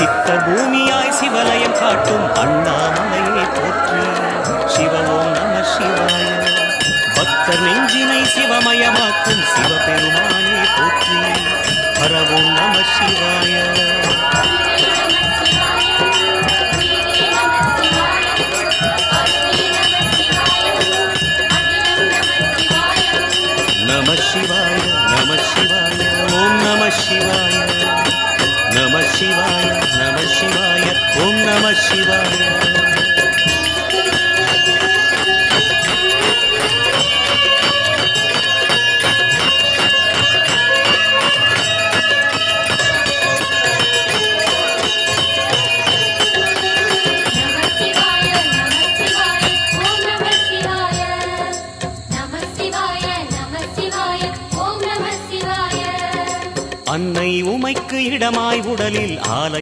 சித்தர் பூமியாய் சிவலயம் காட்டும் அண்ணாமலையை போற்றி. சிவவோம் நம சிவாய. பக்தர் நெஞ்சினை சிவமயமாக்கும் சிவபெருமானே போற்றி. ஹரவோம் நம சிவாய. நம சிவாய நம சிவாய ஓம் நம சிவாய. நம சிவாய நம சிவாய ஓம் நம சிவாய. அன்னை உமைக்கு இடமாய் உடலில் ஆலை